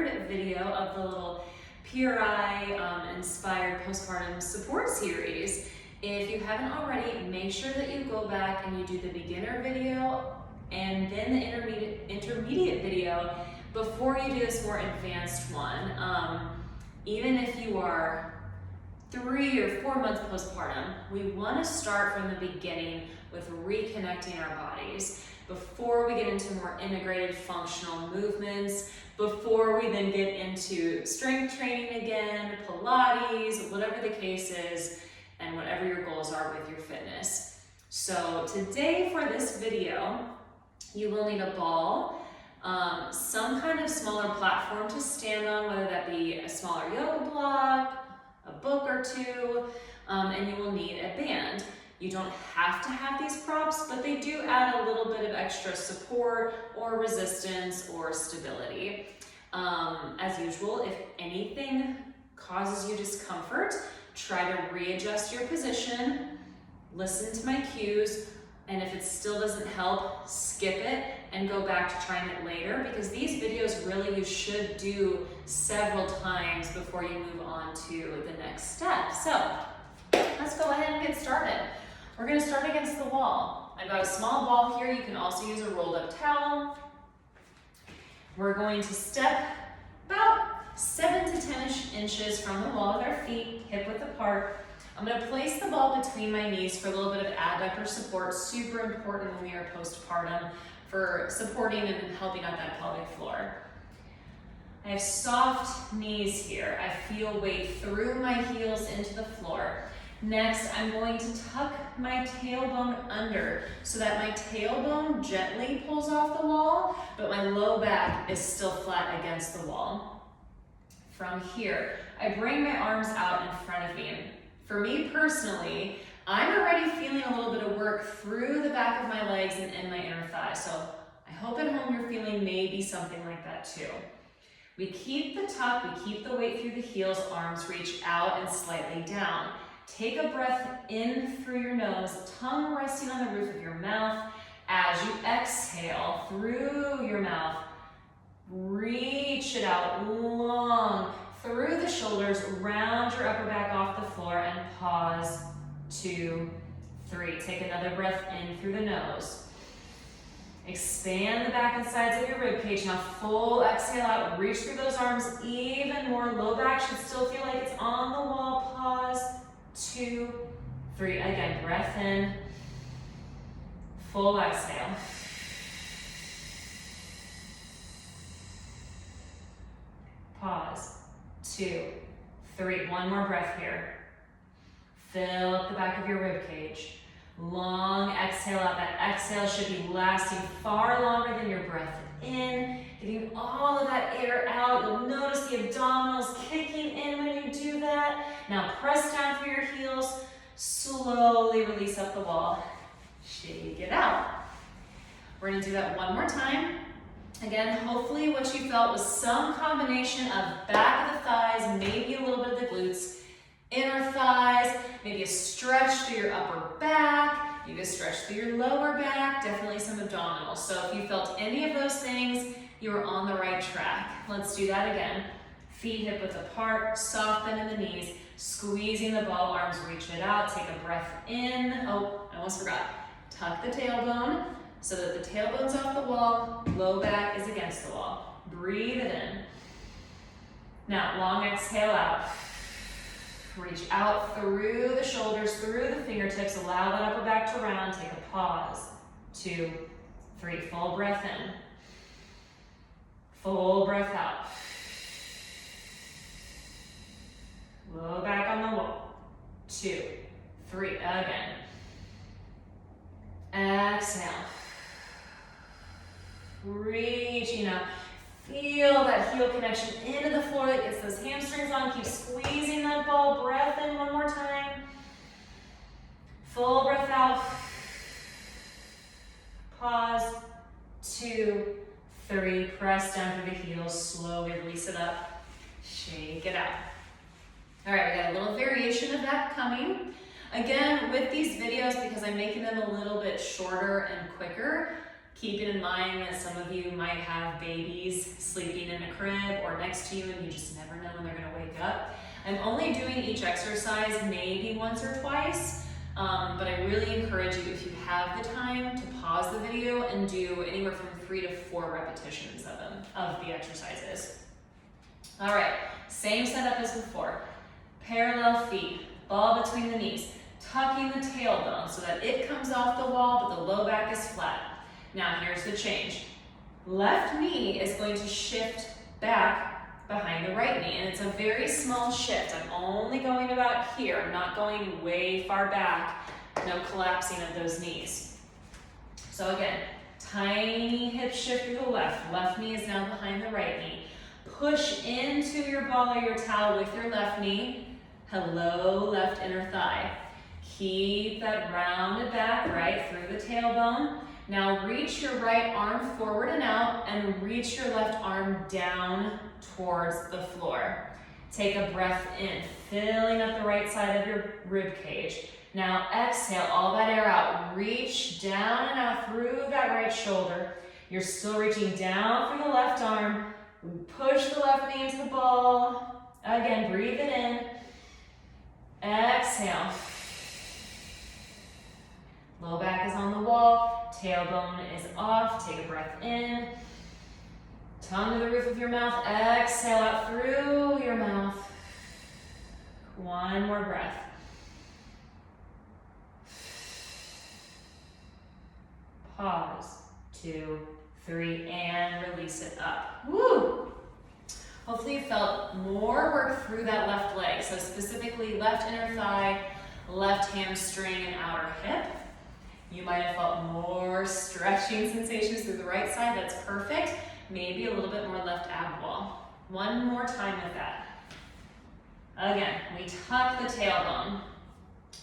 video of the little PRI inspired postpartum support series. If you haven't already, make sure that you go back and you do the beginner video and then the intermediate video before you do this more advanced one. Even if you are 3 or 4 months postpartum, we want to start from the beginning with reconnecting our bodies before we get into more integrated functional movements, before we then get into strength training again, Pilates, whatever the case is, and whatever your goals are with your fitness. So today for this video, you will need a ball, some kind of smaller platform to stand on, whether that be a smaller yoga block, a book or two, and you will need a band. You don't have to have these props, but they do add a little bit of extra support or resistance or stability. As usual, if anything causes you discomfort, try to readjust your position, listen to my cues, and if it still doesn't help, skip it and go back to trying it later, because these videos really you should do several times before you move on to the next step. So let's go ahead and get started. We're going to start against the wall. I've got a small ball here. You can also use a rolled up towel. We're going to step about 7 to 10 inches from the wall with our feet hip width apart. I'm going to place the ball between my knees for a little bit of adductor support. Super important when we are postpartum for supporting and helping out that pelvic floor. I have soft knees here. I feel weight through my heels into the floor. Next, I'm going to tuck my tailbone under so that my tailbone gently pulls off the wall, but my low back is still flat against the wall. From here, I bring my arms out in front of me. For me personally, I'm already feeling a little bit of work through the back of my legs and in my inner thigh, so I hope at home you're feeling maybe something like that too. We keep the tuck, we keep the weight through the heels, arms reach out and slightly down. Take a breath in through your nose, tongue resting on the roof of your mouth. As you exhale through your mouth, reach it out long through the shoulders, round your upper back off the floor, and pause. 2, 3. Take another breath in through the nose. Expand the back and sides of your rib cage. Now full exhale out, reach through those arms even more. Low back should still feel like it's on the wall. Pause. 2, 3. Again, breath in. Full exhale. Pause. 2, 3. One more breath here. Fill up the back of your rib cage. Long exhale out. That exhale should be lasting far longer than your breath in. Getting all of that air out. You'll notice the abdominals kicking in when you do that. Now press down through your heels. Slowly release up the wall. Shake it out. We're going to do that one more time. Again, hopefully what you felt was some combination of back of the thighs, maybe a little bit of the glutes, inner thighs, maybe a stretch through your upper back, maybe a stretch through your lower back, definitely some abdominals. So if you felt any of those things, you are on the right track. Let's do that again. Feet hip width apart, soft bend in the knees, squeezing the ball, arms reach it out, take a breath in. Oh, I almost forgot. Tuck the tailbone so that the tailbone's off the wall, low back is against the wall. Breathe it in. Now, long exhale out. Reach out through the shoulders, through the fingertips, allow that upper back to round, take a pause. 2, 3, full breath in. Full breath out. Low back on the wall. 2, 3, again. Exhale. Reaching up. Feel that heel connection into the floor that gets those hamstrings on. Keep squeezing that ball. Breath in one more time. Full breath out. Pause. 2, 3. Press down through the heels. Slowly release it up. Shake it out. All right, we got a little variation of that coming. Again, with these videos, because I'm making them a little bit shorter and quicker, Keeping in mind that some of you might have babies sleeping in a crib or next to you and you just never know when they're gonna wake up. I'm only doing each exercise maybe once or twice, but I really encourage you, if you have the time, to pause the video and do anywhere from 3 to 4 repetitions of the exercises. All right, same setup as before. Parallel feet, ball between the knees, tucking the tailbone so that it comes off the wall, but the low back is flat. Now here's the change. Left knee is going to shift back behind the right knee, and it's a very small shift. I'm only going about here. I'm not going way far back. No collapsing of those knees. So again, tiny hip shift to the left. Left knee is now behind the right knee. Push into your ball or your towel with your left knee. Hello, left inner thigh. Keep that rounded back right through the tailbone. Now reach your right arm forward and out and reach your left arm down towards the floor. Take a breath in, filling up the right side of your rib cage. Now exhale all that air out. Reach down and out through that right shoulder. You're still reaching down through the left arm. Push the left knee into the ball. Again, breathe it in. Exhale. Low back is on the wall, tailbone is off. Take a breath in. Tongue to the roof of your mouth. Exhale out through your mouth. One more breath. Pause. 2, 3, and release it up. Woo! Hopefully you felt more work through that left leg. So specifically left inner thigh, left hamstring, and outer hip. You might have felt more stretching sensations through the right side. That's perfect. Maybe a little bit more left ab wall. One more time with that. Again, we tuck the tailbone.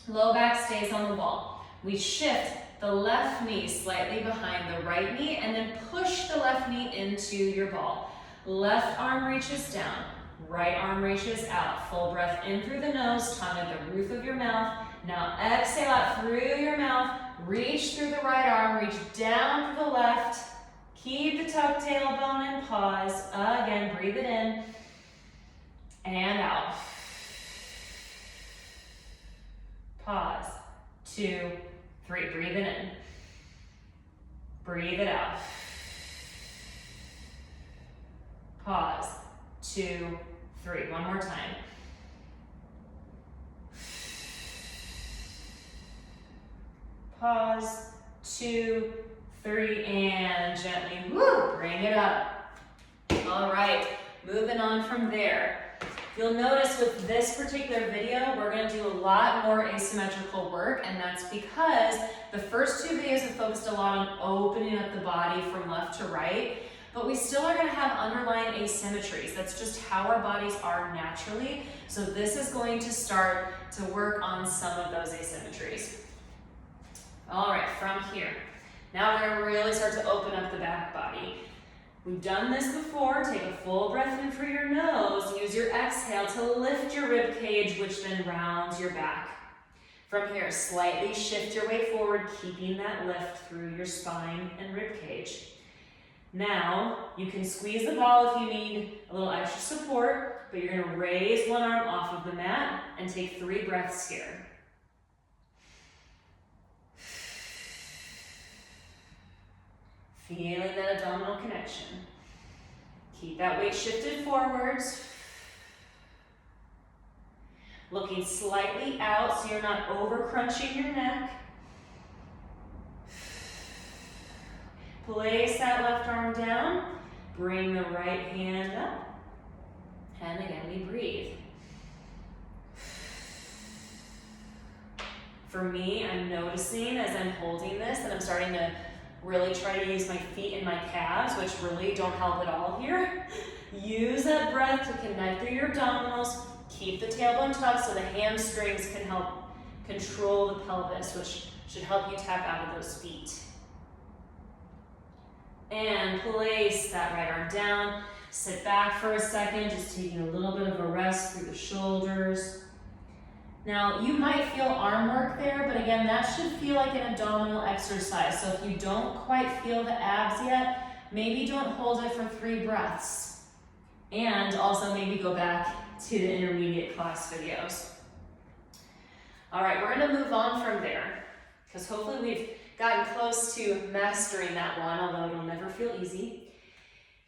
Low back stays on the wall. We shift the left knee slightly behind the right knee and then push the left knee into your ball. Left arm reaches down. Right arm reaches out. Full breath in through the nose, tongue at the roof of your mouth. Now exhale out through your mouth. Reach through the right arm, reach down to the left. Keep the tucked tailbone and pause. Again, breathe it in and out. Pause. 2, 3, breathe it in. Breathe it out. Pause. 2, 3, one more time. Pause, 2, 3, and gently, bring it up. All right, moving on from there. You'll notice with this particular video, we're gonna do a lot more asymmetrical work, and that's because the first 2 videos have focused a lot on opening up the body from left to right, but we still are gonna have underlying asymmetries. That's just how our bodies are naturally. So this is going to start to work on some of those asymmetries. All right, from here, now we're gonna really start to open up the back body. We've done this before. Take a full breath in through your nose. Use your exhale to lift your rib cage, which then rounds your back. From here, slightly shift your weight forward, keeping that lift through your spine and rib cage. Now, you can squeeze the ball if you need a little extra support, but you're gonna raise one arm off of the mat and take 3 breaths here. Feeling that abdominal connection. Keep that weight shifted forwards. Looking slightly out so you're not over crunching your neck. Place that left arm down. Bring the right hand up. And again, we breathe. For me, I'm noticing as I'm holding this that I'm starting to really try to use my feet and my calves, which really don't help at all here. Use that breath to connect through your abdominals. Keep the tailbone tucked so the hamstrings can help control the pelvis, which should help you tap out of those feet. And place that right arm down. Sit back for a second, just taking a little bit of a rest through the shoulders. Now, you might feel arm work there, but again, that should feel like an abdominal exercise. So if you don't quite feel the abs yet, maybe don't hold it for 3 breaths. And also maybe go back to the intermediate class videos. All right, we're gonna move on from there because hopefully we've gotten close to mastering that one, although it'll never feel easy.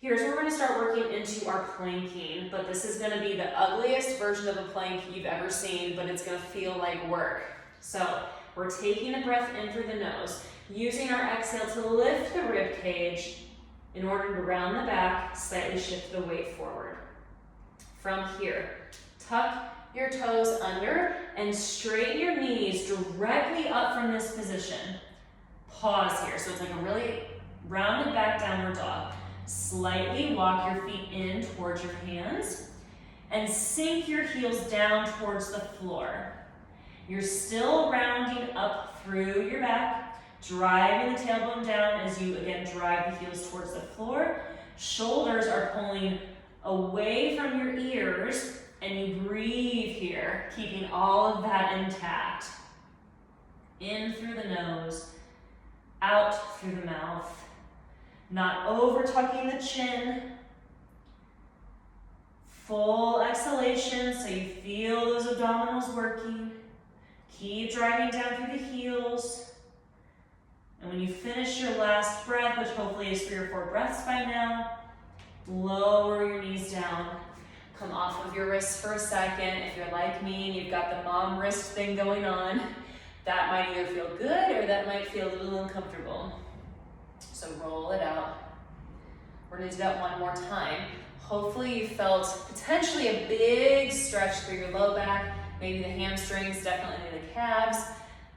Here's where we're gonna start working into our planking, but this is gonna be the ugliest version of a plank you've ever seen, but it's gonna feel like work. So we're taking a breath in through the nose, using our exhale to lift the rib cage in order to round the back, slightly shift the weight forward. From here, tuck your toes under and straighten your knees directly up from this position. Pause here, so it's like a really rounded back downward dog. Slightly walk your feet in towards your hands and sink your heels down towards the floor. You're still rounding up through your back, driving the tailbone down as you again drive the heels towards the floor. Shoulders are pulling away from your ears and you breathe here, keeping all of that intact. In through the nose, out through the mouth. Not over tucking the chin. Full exhalation so you feel those abdominals working. Keep driving down through the heels. And when you finish your last breath, which hopefully is 3 or 4 breaths by now, lower your knees down. Come off of your wrists for a second. If you're like me and you've got the mom wrist thing going on, that might either feel good or that might feel a little uncomfortable. So roll it out. We're gonna do that one more time. Hopefully you felt potentially a big stretch through your low back, maybe the hamstrings, definitely the calves,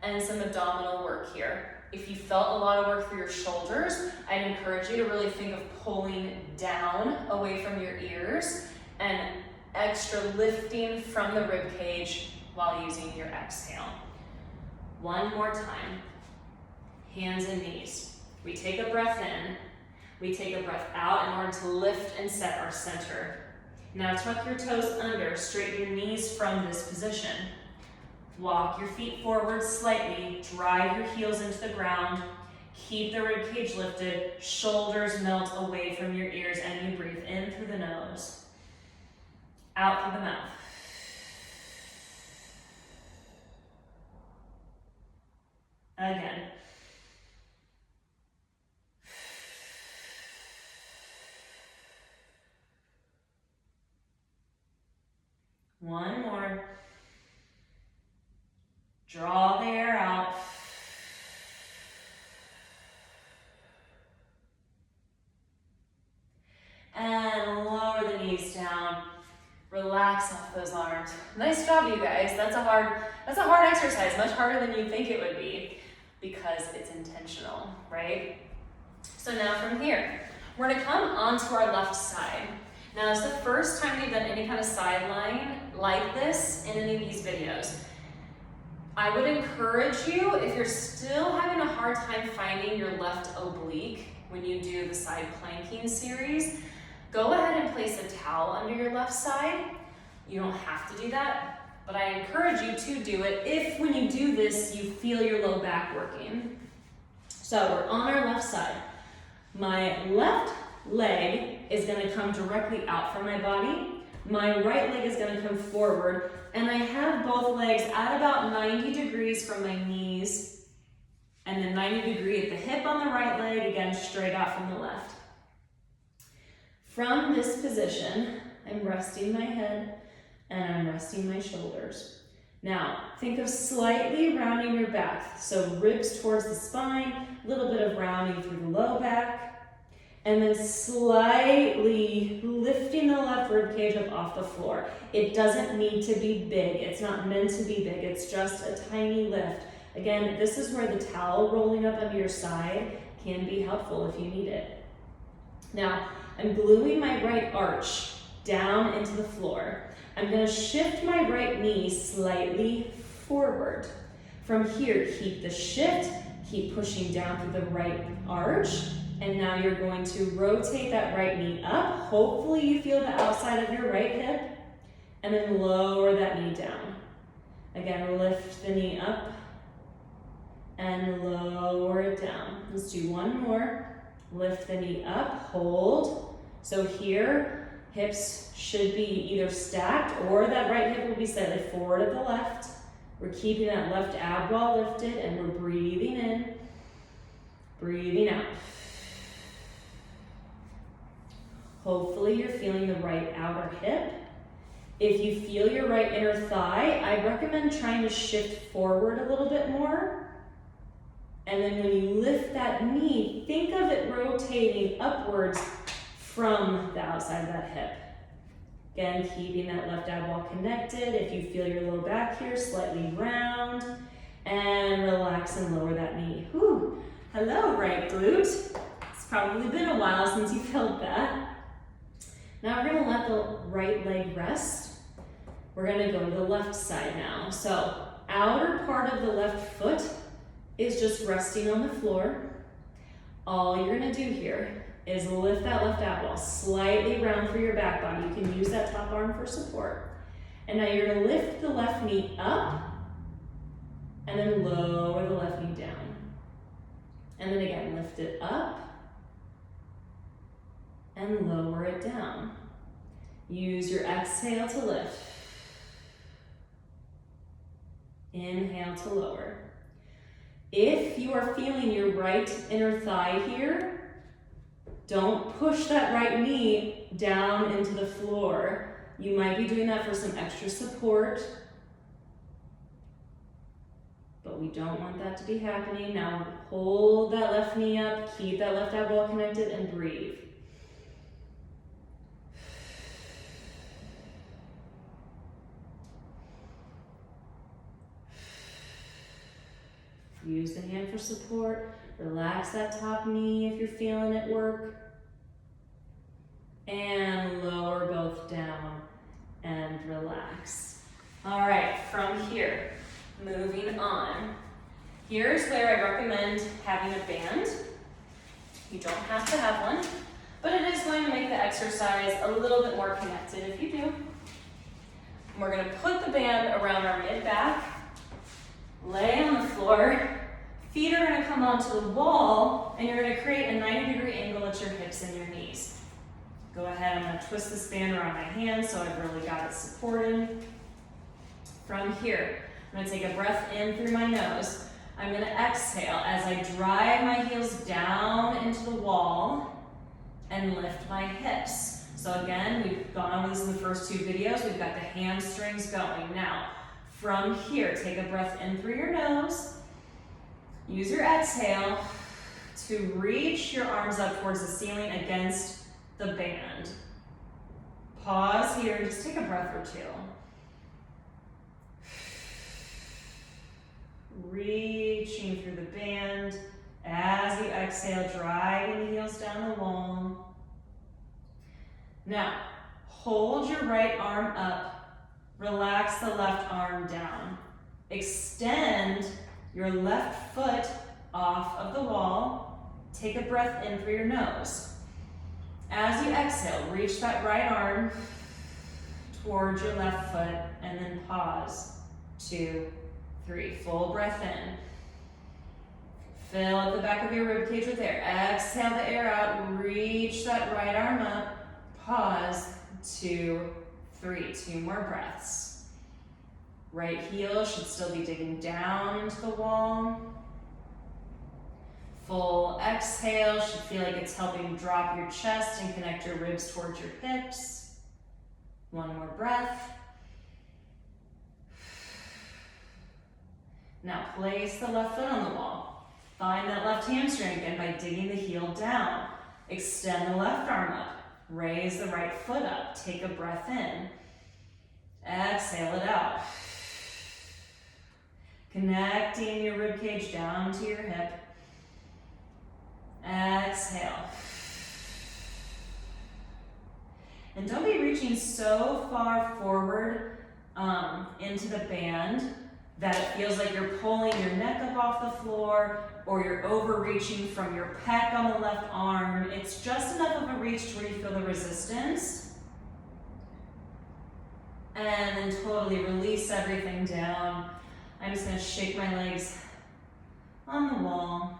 and some abdominal work here. If you felt a lot of work through your shoulders, I'd encourage you to really think of pulling down away from your ears and extra lifting from the rib cage while using your exhale. One more time. Hands and knees. We take a breath in, we take a breath out in order to lift and set our center. Now tuck your toes under, straighten your knees from this position. Walk your feet forward slightly, drive your heels into the ground, keep the rib cage lifted, shoulders melt away from your ears, and you breathe in through the nose, out through the mouth. Again. One more. Draw the air out. And lower the knees down. Relax off those arms. Nice job, you guys. That's a hard exercise, much harder than you think it would be because it's intentional, right? So now from here, we're gonna come onto our left side. Now, it's the first time we've done any kind of sideline like this in any of these videos. I would encourage you, if you're still having a hard time finding your left oblique when you do the side planking series, go ahead and place a towel under your left side. You don't have to do that, but I encourage you to do it if when you do this, you feel your low back working. So we're on our left side. My left leg is going to come directly out from my body. My right leg is going to come forward, and I have both legs at about 90 degrees from my knees, and then 90 degree at the hip on the right leg, again straight out from the left. From this position, I'm resting my head and I'm resting my shoulders. Now, think of slightly rounding your back, so ribs towards the spine, a little bit of rounding through the low back, and then slightly lifting the left rib cage up off the floor. It doesn't need to be big. It's not meant to be big. It's just a tiny lift. Again, this is where the towel rolling up under your side can be helpful if you need it. Now, I'm gluing my right arch down into the floor. I'm going to shift my right knee slightly forward. From here, keep the shift, keep pushing down through the right arch, and now you're going to rotate that right knee up. Hopefully you feel the outside of your right hip, and then lower that knee down. Again, lift the knee up and lower it down. Let's do one more. Lift the knee up, hold. So here, hips should be either stacked or that right hip will be slightly forward of the left. We're keeping that left ab wall lifted and we're breathing in, breathing out. Hopefully you're feeling the right outer hip. If you feel your right inner thigh, I recommend trying to shift forward a little bit more. And then when you lift that knee, think of it rotating upwards from the outside of that hip. Again, keeping that left ab wall connected. If you feel your low back here, slightly round. And relax and lower that knee. Whew. Hello, right glute. It's probably been a while since you felt that. Now we're gonna let the right leg rest. We're gonna go to the left side now. So outer part of the left foot is just resting on the floor. All you're gonna do here is lift that left ab wall slightly round for your back body. You can use that top arm for support. And now you're gonna lift the left knee up and then lower the left knee down. And then again, lift it up and lower it down. Use your exhale to lift. Inhale to lower. If you are feeling your right inner thigh here, don't push that right knee down into the floor. You might be doing that for some extra support, but we don't want that to be happening. Now hold that left knee up, keep that left ab wall connected, and breathe. Use the hand for support. Relax that top knee if you're feeling it work. And lower both down and relax. All right, from here, moving on. Here's where I recommend having a band. You don't have to have one, but it is going to make the exercise a little bit more connected if you do. And we're gonna put the band around our mid-back, lay on the floor, feet are gonna come onto the wall, and you're gonna create a 90-degree angle at your hips and your knees. Go ahead, I'm gonna twist this band around my hand so I've really got it supported. From here, I'm gonna take a breath in through my nose. I'm gonna exhale as I drive my heels down into the wall and lift my hips. So again, we've gone over this in the first two videos. We've got the hamstrings going. Now, from here, take a breath in through your nose. Use your exhale to reach your arms up towards the ceiling against the band. Pause here and just take a breath or two. Reaching through the band. As you exhale, driving the heels down the wall. Now, hold your right arm up. Relax the left arm down. Extend your left foot off of the wall. Take a breath in through your nose. As you exhale, reach that right arm towards your left foot and then pause. 2, 3, full breath in. Fill up the back of your rib cage with air. Exhale the air out, reach that right arm up. Pause, 2, 3, 2 more breaths. Right heel should still be digging down into the wall. Full exhale should feel like it's helping drop your chest and connect your ribs towards your hips. One more breath. Now place the left foot on the wall. Find that left hamstring again by digging the heel down. Extend the left arm up. Raise the right foot up. Take a breath in. Exhale it out. Connecting your rib cage down to your hip. Exhale. And don't be reaching so far forward into the band that it feels like you're pulling your neck up off the floor or you're overreaching from your pec on the left arm. It's just enough of a reach to where you feel the resistance. And then totally release everything down. I'm just gonna shake my legs on the wall.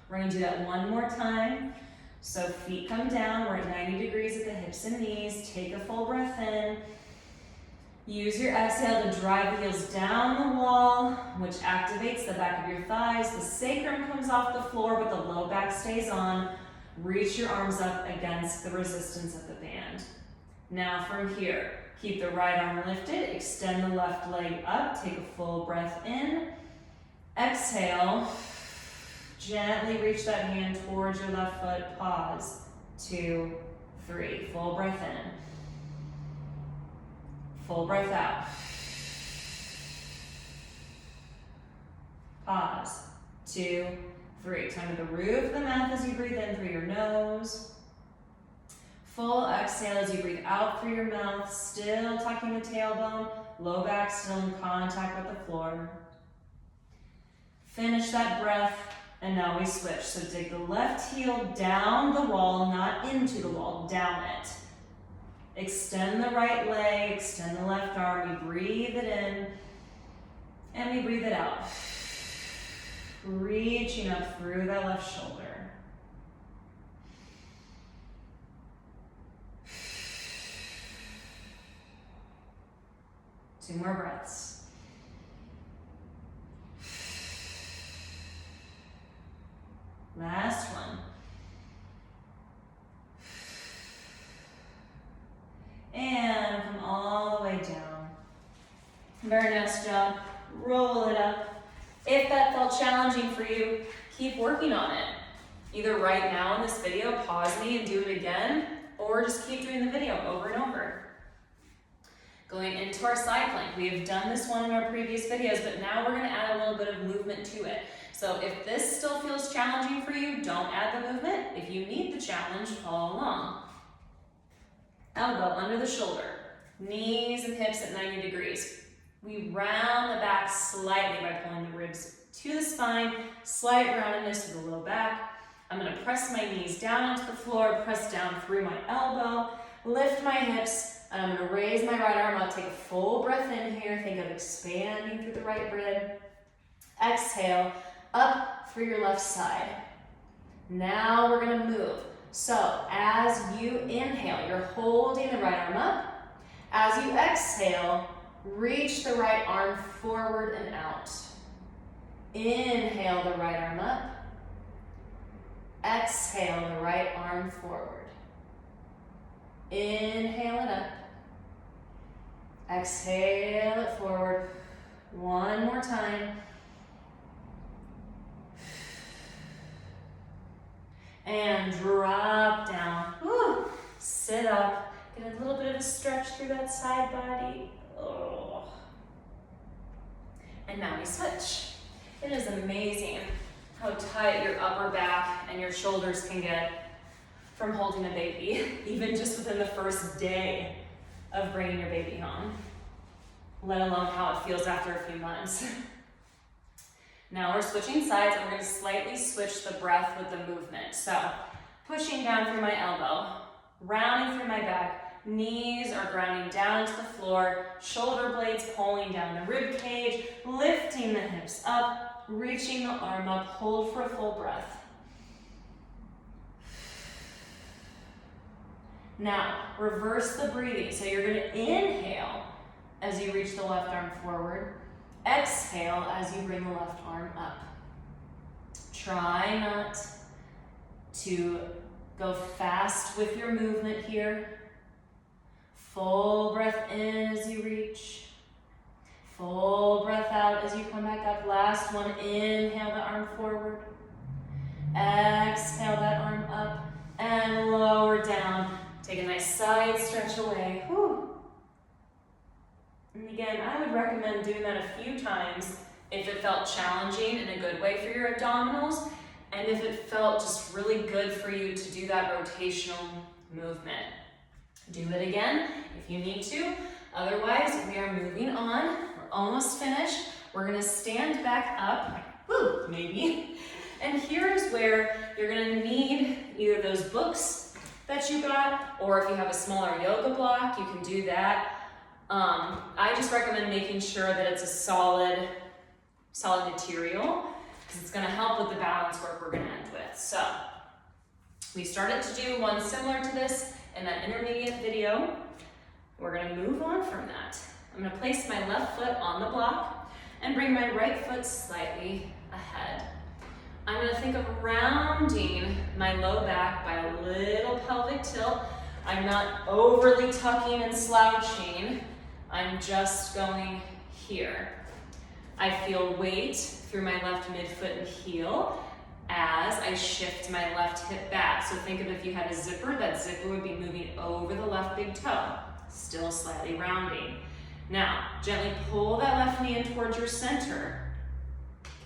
We're gonna do that one more time. So feet come down, we're at 90 degrees at the hips and knees. Take a full breath in. Use your exhale to drive the heels down the wall, which activates the back of your thighs. The sacrum comes off the floor, but the low back stays on. Reach your arms up against the resistance of the band. Now from here, keep the right arm lifted, extend the left leg up, take a full breath in. Exhale, gently reach that hand towards your left foot, pause, 2, 3, full breath in. Full breath out. Pause, 2, 3. Time to the roof of the mouth as you breathe in through your nose. Full exhale as you breathe out through your mouth, still tucking the tailbone, low back still in contact with the floor. Finish that breath, and now we switch. So dig the left heel down the wall, not into the wall, down it. Extend the right leg, extend the left arm, you breathe it in, and we breathe it out. Reaching up through that left shoulder. Two more breaths. Last one. And come all the way down. Very nice job. Roll it up. If that felt challenging for you, keep working on it. Either right now in this video, pause me and do it again, or just keep doing the video over and over. Going into our side plank. We have done this one in our previous videos, but now we're gonna add a little bit of movement to it. So if this still feels challenging for you, don't add the movement. If you need the challenge, follow along. Elbow under the shoulder, knees and hips at 90 degrees. We round the back slightly by pulling the ribs to the spine, slight roundedness to the low back. I'm gonna press my knees down into the floor, press down through my elbow, lift my hips, and I'm gonna raise my right arm up, take a full breath in here, think of expanding through the right rib. Exhale, up through your left side. Now we're gonna move. So as you inhale, you're holding the right arm up. As you exhale, reach the right arm forward and out. Inhale the right arm up. Exhale the right arm forward. Inhale it up. Exhale it forward. One more time. And drop down. Woo. Sit up. Get a little bit of a stretch through that side body. Oh. And now we switch. It is amazing how tight your upper back and your shoulders can get from holding a baby, even just within the first day of bringing your baby home, let alone how it feels after a few months. Now we're switching sides, and we're gonna slightly switch the breath with the movement. So, pushing down through my elbow, rounding through my back, knees are grounding down to the floor, shoulder blades pulling down the rib cage, lifting the hips up, reaching the arm up, hold for a full breath. Now, reverse the breathing. So you're gonna inhale as you reach the left arm forward. Exhale as you bring the left arm up. Try not to go fast with your movement here. Full breath in as you reach. Full breath out as you come back up. Last one, inhale the arm forward. Exhale that arm up and lower down. Take a nice side stretch away. Whew. And again, I would recommend doing that a few times if it felt challenging in a good way for your abdominals, and if it felt just really good for you to do that rotational movement. Do it again if you need to. Otherwise, we are moving on. We're almost finished. We're gonna stand back up, woo, maybe. And here's where you're gonna need either those books that you got, or if you have a smaller yoga block, you can do that. I just recommend making sure that it's a solid material, because it's gonna help with the balance work we're gonna end with. So, we started to do one similar to this in that intermediate video. We're gonna move on from that. I'm gonna place my left foot on the block and bring my right foot slightly ahead. I'm gonna think of rounding my low back by a little pelvic tilt. I'm not overly tucking and slouching. I'm just going here. I feel weight through my left midfoot and heel as I shift my left hip back. So think of if you had a zipper, that zipper would be moving over the left big toe, still slightly rounding. Now, gently pull that left knee in towards your center.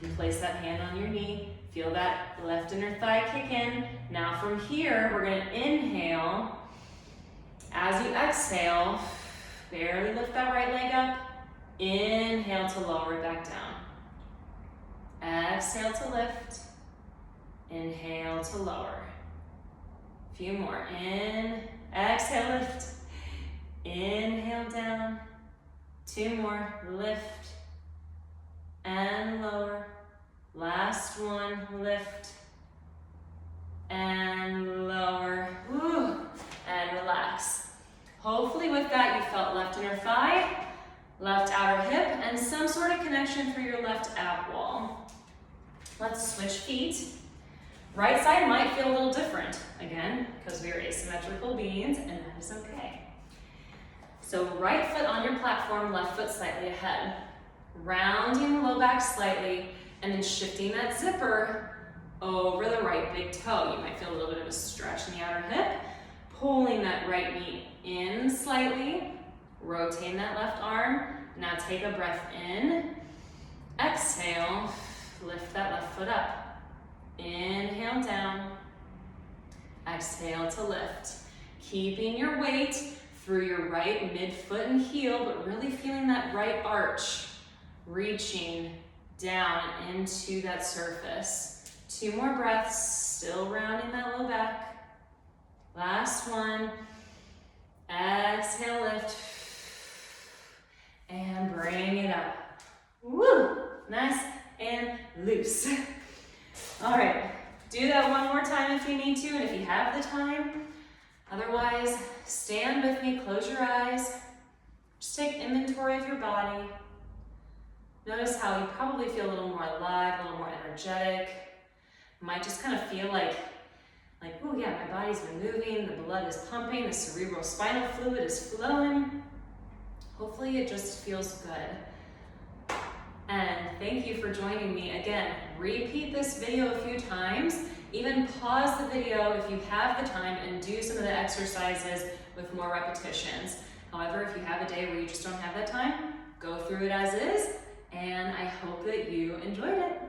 You can place that hand on your knee. Feel that left inner thigh kick in. Now from here, we're gonna inhale. As you exhale, barely lift that right leg up. Inhale to lower it back down. Exhale to lift. Inhale to lower. A few more. In, exhale, lift. Inhale down. 2 more, lift and lower. Last one, lift and lower. Woo. And relax. Hopefully with that you felt left inner thigh, left outer hip, and some sort of connection through your left ab wall. Let's switch feet. Right side might feel a little different, again, because we are asymmetrical beings, and that is okay. So right foot on your platform, left foot slightly ahead. Rounding the low back slightly, and then shifting that zipper over the right big toe. You might feel a little bit of a stretch in the outer hip. Pulling that right knee in slightly. Rotating that left arm. Now take a breath in. Exhale, lift that left foot up. Inhale down. Exhale to lift. Keeping your weight through your right midfoot and heel, but really feeling that right arch. Reaching down into that surface. 2 more breaths, still rounding that low back. Last one. Exhale, lift. And bring it up. Woo! Nice and loose. All right, do that one more time if you need to, and if you have the time. Otherwise, stand with me, close your eyes. Just take inventory of your body. Notice how you probably feel a little more alive, a little more energetic. You might just kind of feel like, oh yeah, my body's been moving, the blood is pumping, the cerebral spinal fluid is flowing. Hopefully it just feels good. And thank you for joining me. Again, repeat this video a few times. Even pause the video if you have the time and do some of the exercises with more repetitions. However, if you have a day where you just don't have that time, go through it as is. And I hope that you enjoyed it.